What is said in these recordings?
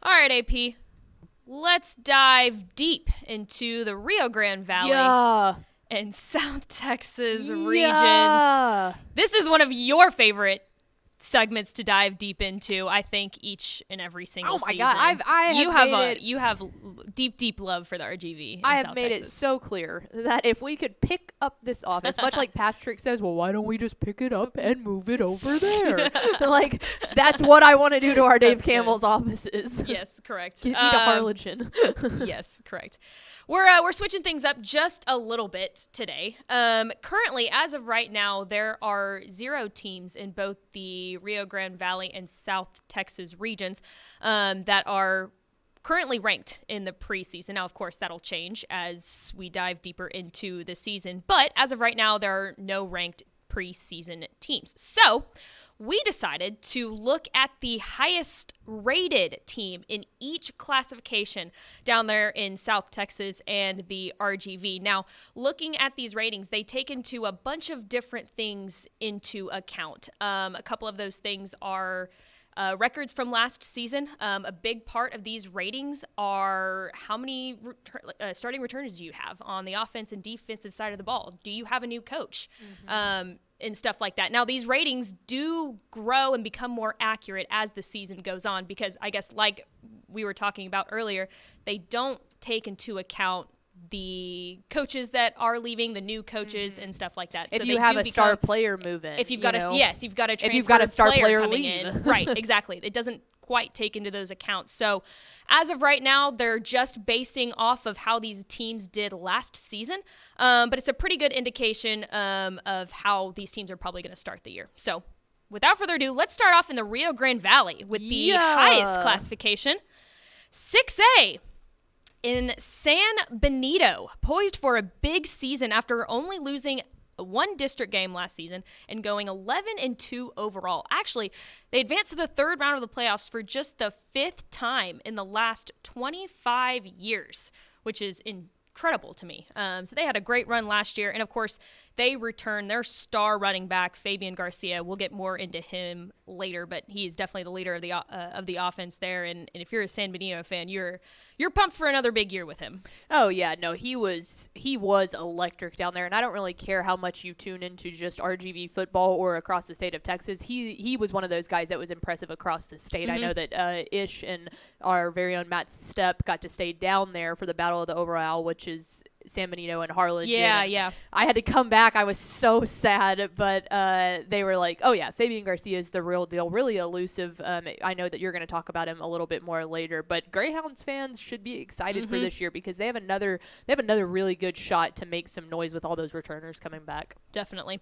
All right, AP. Let's dive deep into the Rio Grande Valley and South Texas regions. This is one of your favorite segments to dive deep into, I think, each and every single season. God, you have deep love for the RGV. I have made it so clear that if we could pick up this office, much like Patrick says, well, why don't we just pick it up and move it over there? Like, that's what I want to do to our Dave Campbell's offices. Yes, correct. Get me to Harlingen. Yes, correct. We're switching things up just a little bit today. Currently, as of right now, there are 0 teams in both the Rio Grande Valley and South Texas regions that are currently ranked in the preseason. Now, of course, that'll change as we dive deeper into the season. But as of right now, there are no ranked preseason teams. So we decided to look at the highest rated team in each classification down there in South Texas and the RGV. Now, looking at these ratings, they take into a bunch of different things into account. A couple of those things are records from last season. A big part of these ratings are how many starting returners do you have on the offense and defensive side of the ball? Do you have a new coach? And stuff like that. Now, these ratings do grow and become more accurate as the season goes on because I guess like we were talking about earlier, they don't take into account the coaches that are leaving, the new coaches and stuff like that. If you have a star player moving. If you've got you've got a transfer if you've got a star player coming leave. in. Right, exactly. It doesn't quite take into those accounts. So as of right now, they're just basing off of how these teams did last season. But it's a pretty good indication of how these teams are probably going to start the year. So without further ado, let's start off in the Rio Grande Valley with the highest classification, 6A. In San Benito, poised for a big season after only losing one district game last season and going 11-2 overall. Actually, they advanced to the 3rd round of the playoffs for just the 5th time in the last 25 years, which is incredible to me. So they had a great run last year, and of course, they return their star running back, Fabian Garcia. We'll get more into him later, but he's definitely the leader of the offense there. And if you're a San Benito fan, you're pumped for another big year with him. Oh yeah, no, he was electric down there, and I don't really care how much you tune into just RGV football or across the state of Texas. He was one of those guys that was impressive across the state. I know that Ish and our very own Matt Stepp got to stay down there for the Battle of the Overall, which is San Benito and Harlingen. Yeah. I had to come back. I was so sad, but they were like, oh yeah, Fabian Garcia is the real deal, really elusive. I know that you're going to talk about him a little bit more later, but Greyhounds fans should be excited for this year because they have another really good shot to make some noise with all those returners coming back. Definitely.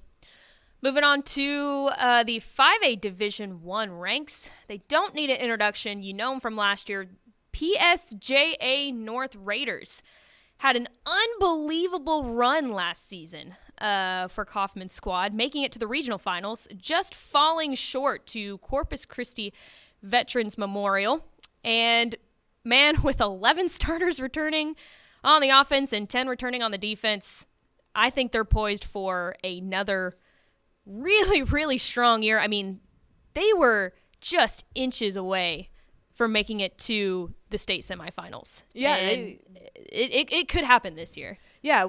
Moving on to the 5A Division I ranks. They don't need an introduction. You know them from last year. PSJA North Raiders had an unbelievable run last season for Kaufman's squad, making it to the regional finals, just falling short to Corpus Christi Veterans Memorial. And, man, with 11 starters returning on the offense and 10 returning on the defense, I think they're poised for another really, really strong year. I mean, they were just inches away from making it to the state semifinals. Yeah, it could happen this year. Yeah,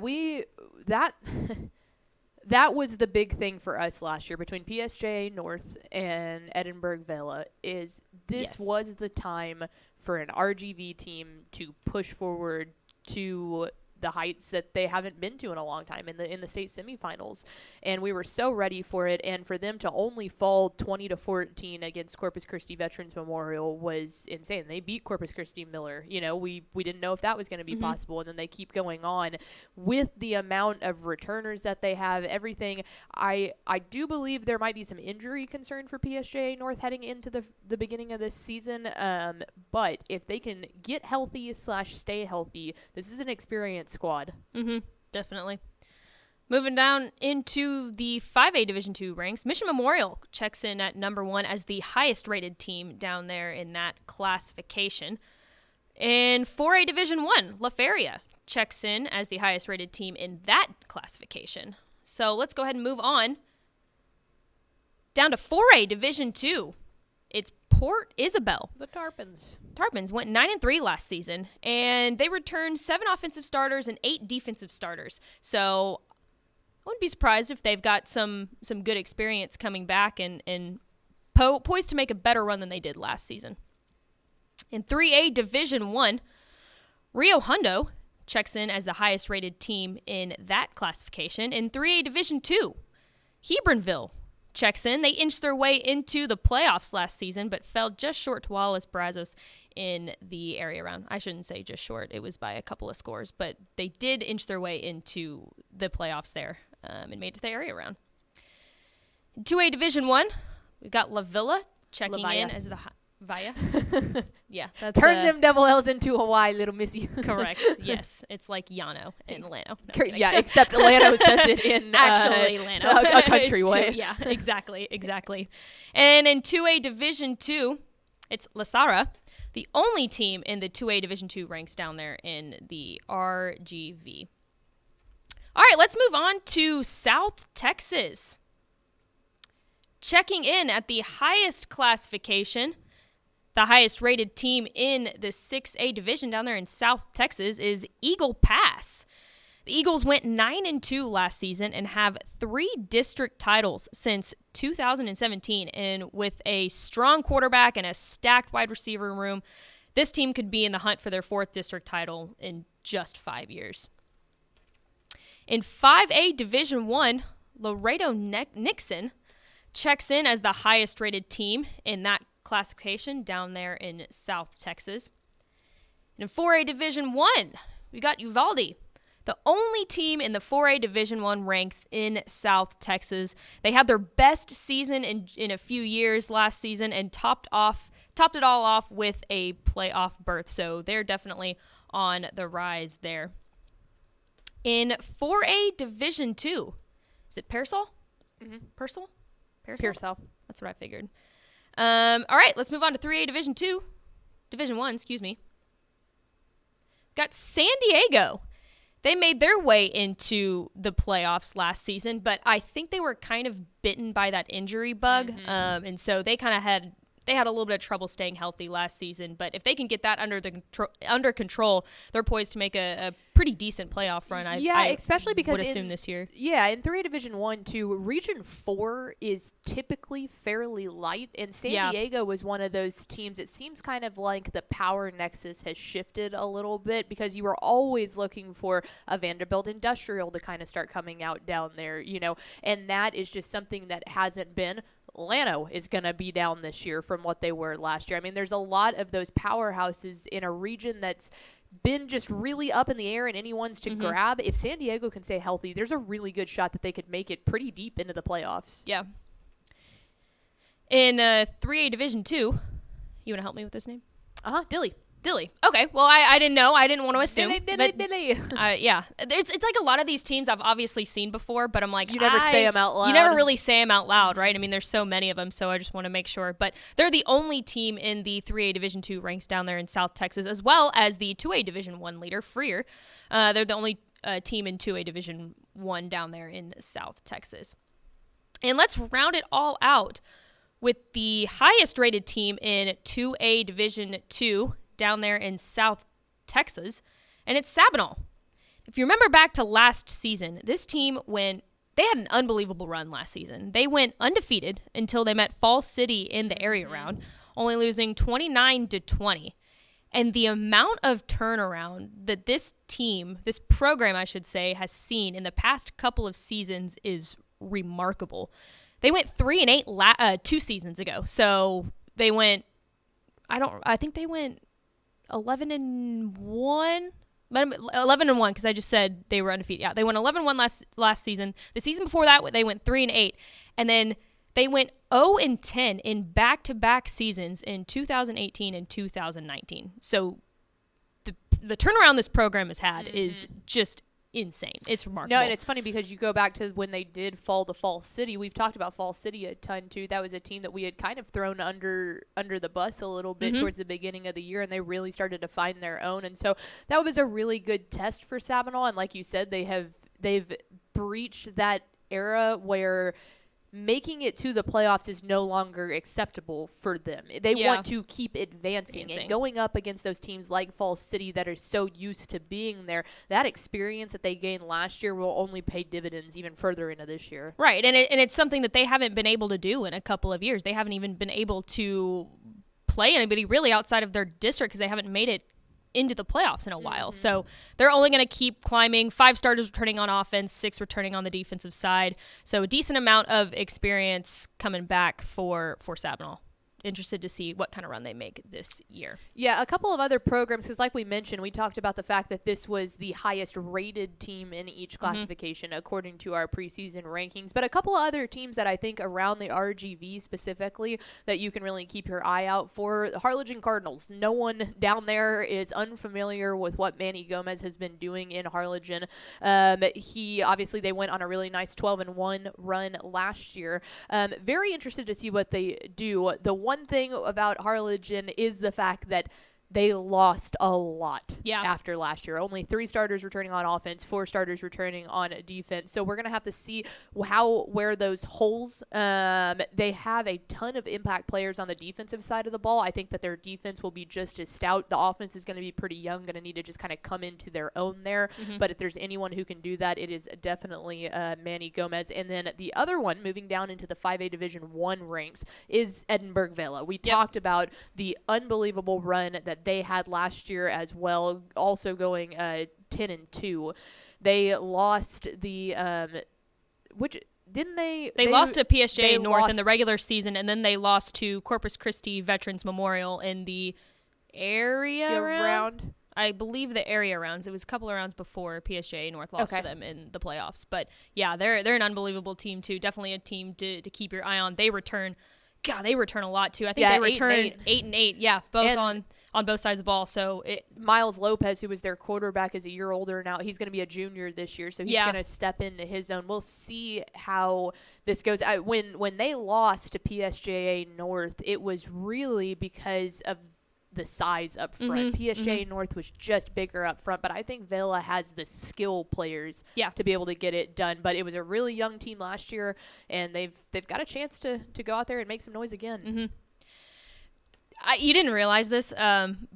that was the big thing for us last year between PSJ North and Edinburgh Vela is this was the time for an RGV team to push forward to the heights that they haven't been to in a long time in the state semifinals, and we were so ready for it. And for them to only fall 20-14 against Corpus Christi Veterans Memorial was insane. They beat Corpus Christi Miller. You know, we didn't know if that was going to be possible, and then they keep going on with the amount of returners that they have. Everything. I do believe there might be some injury concern for PSJ North heading into the beginning of this season. But if they can get healthy / stay healthy, this is an experienced squad. Definitely. Moving down into the 5A Division II ranks, Mission Memorial checks in at number 1 as the highest rated team down there in that classification. In 4A Division I, La Feria checks in as the highest rated team in that classification. So let's go ahead and move on down to 4A Division II. It's Port Isabel. The Tarpons. Tarpons went 9-3 last season, and they returned 7 offensive starters and 8 defensive starters. So I wouldn't be surprised if they've got some good experience coming back and poised to make a better run than they did last season. In 3A Division 1, Rio Hondo checks in as the highest-rated team in that classification. In 3A Division 2, Hebronville checks in. They inched their way into the playoffs last season, but fell just short to Wallace Brazos in the area round. I shouldn't say just short. It was by a couple of scores, but they did inch their way into the playoffs there and made it to the area round. In 2A Division 1, we've got La Villa checking in as the Via. Yeah. That's, Turn them double L's into Hawaii, little missy. Correct. Yes. It's like Yano in Lano. No, yeah, except Lano says it in actually Lano. A country way. Yeah, exactly. And in 2A Division 2, it's La Sara, the only team in the 2A Division 2 ranks down there in the RGV. All right, let's move on to South Texas. Checking in at the highest classification, the highest rated team in the 6A division down there in South Texas is Eagle Pass. The Eagles went 9-2 last season and have 3 district titles since 2017. And with a strong quarterback and a stacked wide receiver room, this team could be in the hunt for their 4th district title in just 5 years. In 5A Division 1, Laredo Nixon checks in as the highest rated team in that classification down there in South Texas. And in 4A Division 1, we got Uvalde, the only team in the 4A Division 1 ranks in South Texas. They had their best season in a few years last season and topped it all off with a playoff berth. So they're definitely on the rise there. In 4A Division 2, is it Pearsall? Mm-hmm. Pearsall? Pearsall. That's what I figured. All right, let's move on to 3A Division 1, excuse me. Got San Diego. They made their way into the playoffs last season, but I think they were kind of bitten by that injury bug, and so they kind of had a little bit of trouble staying healthy last season. But if they can get that under control, they're poised to make a pretty decent playoff run. Especially because would assume this year. Yeah, in 3A Division 1, too, Region 4 is typically fairly light, and San Diego was one of those teams. It seems kind of like the power nexus has shifted a little bit because you were always looking for a Vanderbilt Industrial to kind of start coming out down there, and that is just something that hasn't been. Lano is going to be down this year from what they were last year. I mean, there's a lot of those powerhouses in a region that's been just really up in the air and anyone's to grab. If San Diego can stay healthy, there's a really good shot that they could make it pretty deep into the playoffs. Yeah. In 3A Division 2, you want to help me with this name? Dilly. Okay. Well, I didn't know. I didn't want to assume. Dilly. Yeah. It's like a lot of these teams I've obviously seen before, but I'm like, you never say them out loud. You never really say them out loud, right? I mean, there's so many of them, so I just want to make sure. But they're the only team in the 3A Division 2 ranks down there in South Texas, as well as the 2A Division 1 leader, Freer. They're the only team in 2A Division 1 down there in South Texas. And let's round it all out with the highest rated team in 2A Division 2 down there in South Texas, and it's Sabinal. If you remember back to last season, this team they had an unbelievable run last season. They went undefeated until they met Fall City in the area round, only losing 29-20. And the amount of turnaround that this program, I should say, has seen in the past couple of seasons is remarkable. They went 3-8 2 seasons ago. So they went, I think they went 11-1, but 11-1 because I just said they were undefeated. Yeah, they went 11-1 last season. The season before that, they went 3-8, and then they went 0-10 in back-to-back seasons in 2018 and 2019. So the turnaround this program has had is just insane. It's remarkable. No, and it's funny because you go back to when they did fall to Fall City. We've talked about Fall City a ton too. That was a team that we had kind of thrown under the bus a little bit towards the beginning of the year, and they really started to find their own. And so that was a really good test for Sabinal. And like you said, they've breached that era where making it to the playoffs is no longer acceptable for them. They want to keep advancing and going up against those teams like Falls City that are so used to being there. That experience that they gained last year will only pay dividends even further into this year. Right, and it's something that they haven't been able to do in a couple of years. They haven't even been able to play anybody really outside of their district because they haven't made it into the playoffs in a while. So they're only going to keep climbing. 5 starters returning on offense, 6 returning on the defensive side. So a decent amount of experience coming back for Sabinal. Interested to see what kind of run they make this year. Yeah, a couple of other programs, because like we mentioned, we talked about the fact that this was the highest rated team in each classification according to our preseason rankings. But a couple of other teams that I think around the RGV specifically that you can really keep your eye out for, the Harlingen Cardinals. No one down there is unfamiliar with what Manny Gomez has been doing in Harlingen. Obviously they went on a really nice 12-1 run last year. Very interested to see what they do. The one thing about Harlingen is the fact that they lost a lot after last year. Only 3 starters returning on offense, 4 starters returning on defense. So we're going to have to see where those holes. They have a ton of impact players on the defensive side of the ball. I think that their defense will be just as stout. The offense is going to be pretty young, going to need to just kind of come into their own there. But if there's anyone who can do that, it is definitely Manny Gomez. And then the other one, moving down into the 5A Division I ranks, is Edinburgh Vela. We talked about the unbelievable run that they had last year as well, also going 10-2. They lost the which didn't they? They lost to PSJ North in the regular season, and then they lost to Corpus Christi Veterans Memorial in the area round. I believe the area rounds. It was a couple of rounds before PSJ North lost to them in the playoffs. But yeah, they're an unbelievable team too. Definitely a team to keep your eye on. They return. God, they return a lot too. I think they return 8 and 8. Yeah, both on both sides of the ball. So Miles Lopez, who was their quarterback, is a year older now. He's going to be a junior this year, so he's going to step into his zone. We'll see how this goes. When they lost to PSJA North, it was really because of the size up front. PSJ North was just bigger up front, but I think Vela has the skill players to be able to get it done. But it was a really young team last year, and they've got a chance to go out there and make some noise again. You didn't realize this,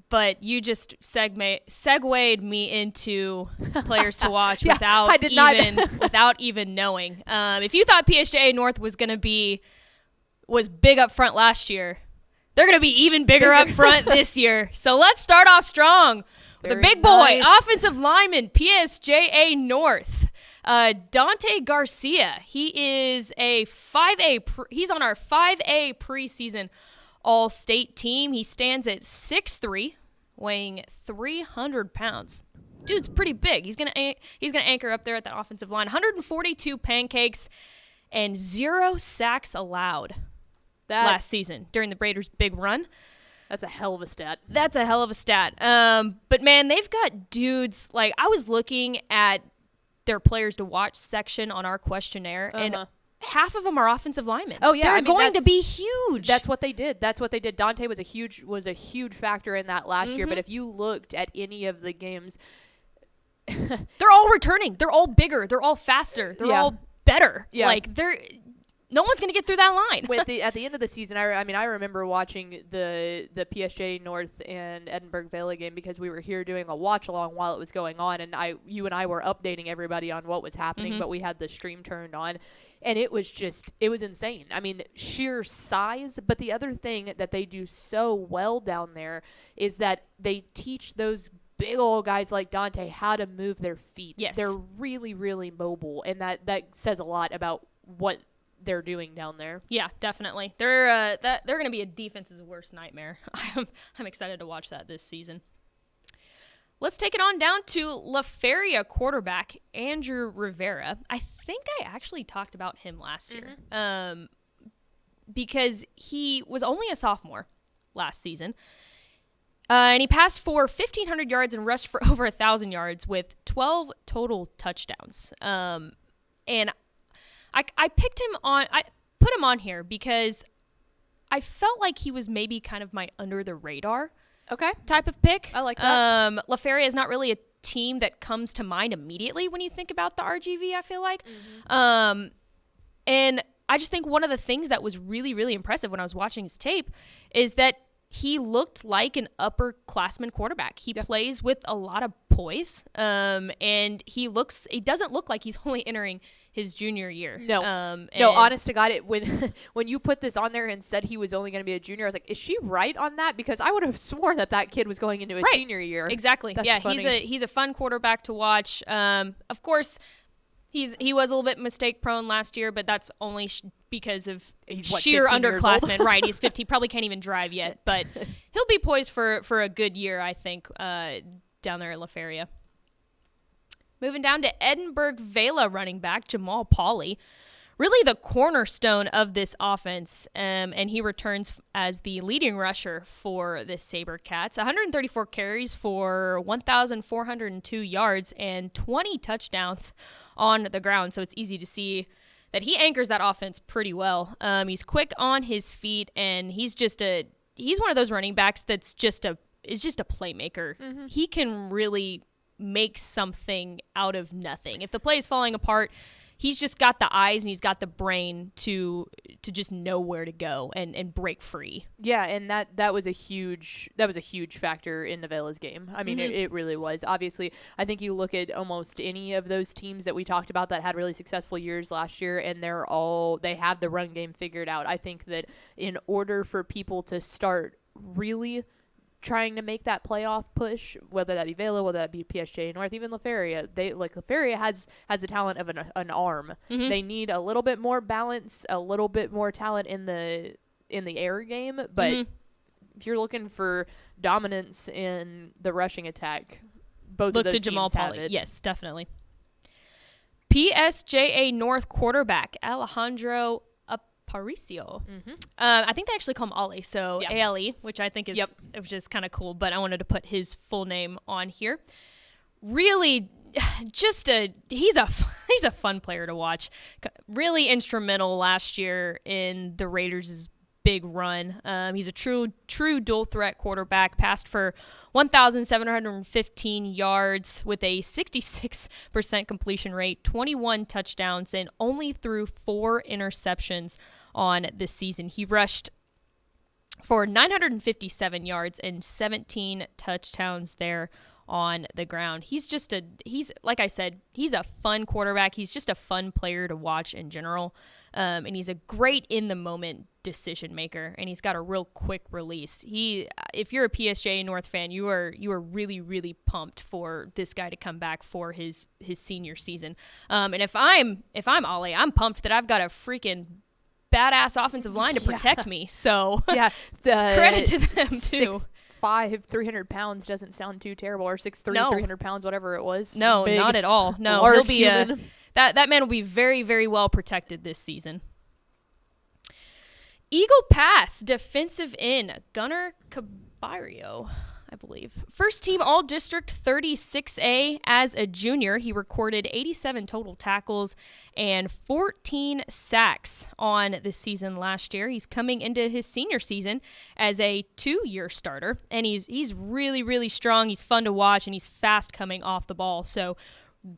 but you just segued me into players to watch without even knowing. If you thought PSJA North was big up front last year, they're going to be even bigger up front this year. So let's start off strong with the big boy, offensive lineman, PSJA North. Dante Garcia. He is a 5A. He's on our 5A preseason all-state team. He stands at 6'3", weighing 300 pounds. Dude's pretty big. He's gonna anchor up there at that offensive line. 142 pancakes and 0 sacks allowed last season during the Raiders' big run. That's a hell of a stat. But man, they've got dudes like, I was looking at their players to watch section on our questionnaire, and half of them are offensive linemen. Oh yeah, they're going to be huge. That's what they did. Dante was a huge factor in that last year. But if you looked at any of the games, they're all returning. They're all bigger. They're all faster. They're all better. Yeah. Like no one's going to get through that line. At the end of the season, I remember watching the PSJ North and Edinburgh Vela game because we were here doing a watch along while it was going on, and you and I were updating everybody on what was happening, but we had the stream turned on, and it was insane. I mean, sheer size, but the other thing that they do so well down there is that they teach those big old guys like Dante how to move their feet. Yes. They're really, really mobile, and that says a lot about what they're doing down there. Yeah, definitely. They're going to be a defense's worst nightmare. I'm excited to watch that this season. Let's take it on down to La Feria quarterback Andrew Rivera. I think I actually talked about him last year because he was only a sophomore last season. And he passed for 1,500 yards and rushed for over 1,000 yards with 12 total touchdowns. And I picked him on. I put him on here because I felt like he was maybe kind of my under the radar type of pick. I like that. La Feria is not really a team that comes to mind immediately when you think about the RGV, I feel like. And I just think one of the things that was really, really impressive when I was watching his tape is that he looked like an upperclassman quarterback. He plays with a lot of poise, and he doesn't look like he's only entering his junior year. No, honest to God, when you put this on there and said he was only going to be a junior, I was like, is she right on that? Because I would have sworn that kid was going into his senior year. Exactly. That's funny. He's a fun quarterback to watch. Of course, he was a little bit mistake prone last year, but that's only because of sheer underclassmen. Right. He's 50, probably can't even drive yet, but he'll be poised for a good year, I think, down there at La Feria. Moving down to Edinburgh Vela running back Jamal Pauly, really the cornerstone of this offense, and he returns as the leading rusher for the SaberCats. 134 carries for 1,402 yards and 20 touchdowns on the ground, so it's easy to see that he anchors that offense pretty well. He's quick on his feet, and he's one of those running backs that's just a playmaker. Mm-hmm. He can really make something out of nothing. If the play is falling apart, he's just got the eyes and he's got the brain to just know where to go and break free. Yeah, and that was a huge factor in Vela's game. I mean, it really was. Obviously, I think you look at almost any of those teams that we talked about that had really successful years last year, and they have the run game figured out. I think that in order for people to start really trying to make that playoff push, whether that be Vela, whether that be PSG North, even La Feria, La Feria has the talent of an arm. Mm-hmm. They need a little bit more balance, a little bit more talent in the air game, but if you're looking for dominance in the rushing attack, both of those teams Jamal have it. Yes, definitely. PSJA North quarterback Alejandro Aparicio. Mm-hmm. I think they actually call him Ale, so ALE, which I think is just kind of cool, but I wanted to put his full name on here. Really, he's a fun player to watch. Really instrumental last year in the Raiders' big run. He's a true dual threat quarterback, passed for 1,715 yards with a 66% completion rate, 21 touchdowns, and only threw 4 interceptions on this season. He rushed for 957 yards and 17 touchdowns there on the ground. He's like I said, he's a fun quarterback. He's just a fun player to watch in general. And he's a great in-the-moment decision maker, and he's got a real quick release. If you're a PSJ North fan, you are really, really pumped for this guy to come back for his senior season. And if I'm Ale, I'm pumped that I've got a freaking badass offensive line to protect me. So credit to them too. 6'5", 300 pounds doesn't sound too terrible, or 6'3", 300 pounds, whatever it was. No, big, not at all. No, he'll be that man will be very, very well protected this season. Eagle Pass defensive end Gunnar Cabario, I believe. First team All-District 36A as a junior. He recorded 87 total tackles and 14 sacks on the season last year. He's coming into his senior season as a 2-year starter, and he's really, really strong. He's fun to watch, and he's fast coming off the ball. So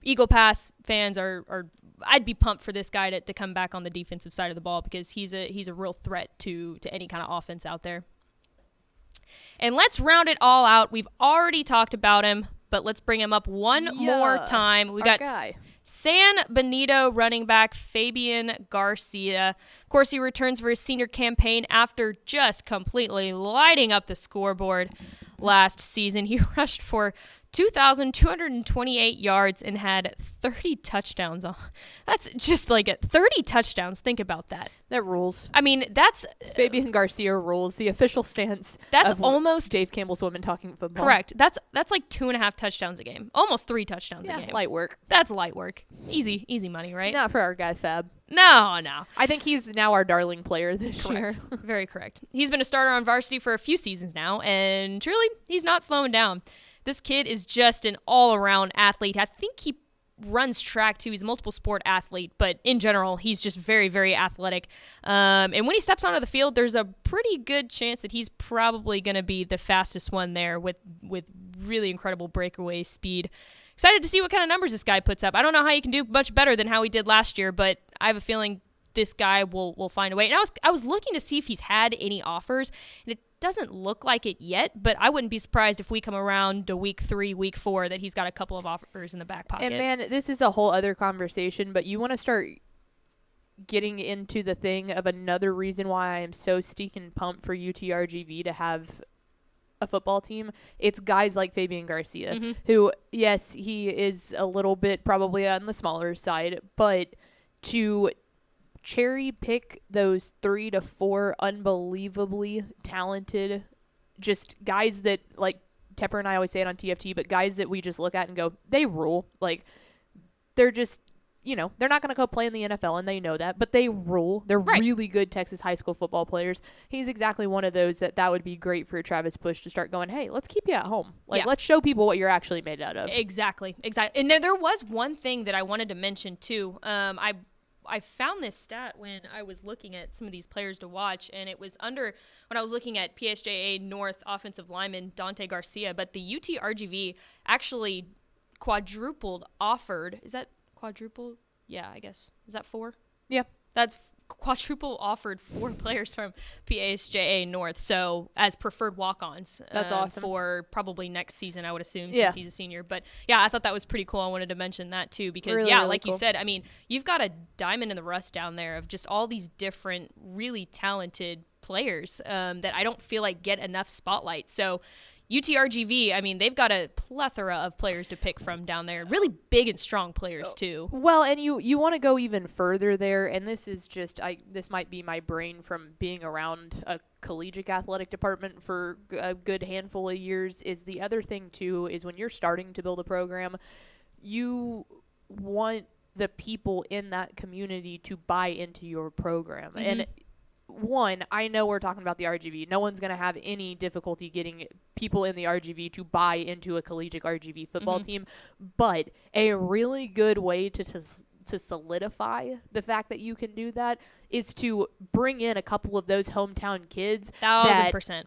Eagle Pass fans are I'd be pumped for this guy to come back on the defensive side of the ball, because he's a real threat to any kind of offense out there. And let's round it all out. We've already talked about him, but let's bring him up one more time. We got San Benito running back Fabian Garcia. Of course, he returns for his senior campaign after just completely lighting up the scoreboard last season. He rushed for 2,228 yards and had 30 touchdowns. That's just like 30 touchdowns. Think about that. That rules. I mean, that's Fabian Garcia rules. The official stance. That's almost Dave Campbell's Women Talking Football. Correct. That's like 2.5 touchdowns a game. Almost 3 touchdowns a game. Light work. That's light work. Easy money, right? Not for our guy Fab. No. I think he's now our darling player this year. Very correct. He's been a starter on varsity for a few seasons now, and truly, he's not slowing down. This kid is just an all-around athlete. I think he runs track too. He's a multiple sport athlete, but in general, he's just very, very athletic. And when he steps onto the field, there's a pretty good chance that he's probably going to be the fastest one there with really incredible breakaway speed. Excited to see what kind of numbers this guy puts up. I don't know how he can do much better than how he did last year, but I have a feeling this guy will find a way. And I was looking to see if he's had any offers, and it doesn't look like it yet, but I wouldn't be surprised if we come around to week 3, week 4 that he's got a couple of offers in the back pocket. And man, this is a whole other conversation, but you want to start getting into the thing of another reason why I am so stinking pumped for UTRGV to have a football team. It's guys like Fabian Garcia, who, yes, he is a little bit probably on the smaller side, but to cherry pick those 3 to 4 unbelievably talented, just guys that, like Tepper and I always say it on TFT, but guys that we just look at and go, they rule. Like, they're just, you know, they're not going to go play in the NFL, and they know that, but they rule. They're really good Texas high school football players. He's exactly one of those that would be great for Travis Bush to start going, hey, let's keep you at home. Like, let's show people what you're actually made out of. Exactly. And there was one thing that I wanted to mention, too. I found this stat when I was looking at some of these players to watch, and it was when I was looking at PSJA North offensive lineman Dante Garcia, but the UT RGV actually quadrupled offered. Is that quadruple? Yeah, I guess. Is that 4? Yeah. That's quadruple offered 4 players from PSJA North, so as preferred walk-ons. That's awesome. For probably next season, I would assume, since he's a senior. But yeah, I thought that was pretty cool. I wanted to mention that too, because really like cool. You said, I mean, you've got a diamond in the rough down there of just all these different really talented players that I don't feel like get enough spotlight. So UTRGV, I mean, they've got a plethora of players to pick from down there. Really big and strong players, too. Well, and you want to go even further there, and this is just, this might be my brain from being around a collegiate athletic department for a good handful of years, is the other thing, too, is when you're starting to build a program, you want the people in that community to buy into your program. And one, I know we're talking about the RGV. No one's going to have any difficulty getting people in the RGV to buy into a collegiate RGV football team, but a really good way to solidify the fact that you can do that is to bring in a couple of those hometown kids. 1,000%.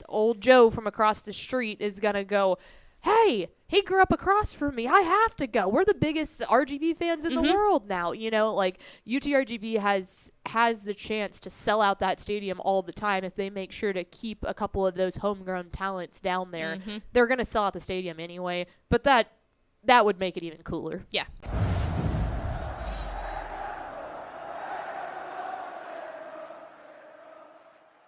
Old Joe from across the street is going to go, hey, he grew up across from me. I have to go. We're the biggest RGV fans in the world now. You know, like UTRGV has the chance to sell out that stadium all the time if they make sure to keep a couple of those homegrown talents down there. They're going to sell out the stadium anyway, but that would make it even cooler. Yeah.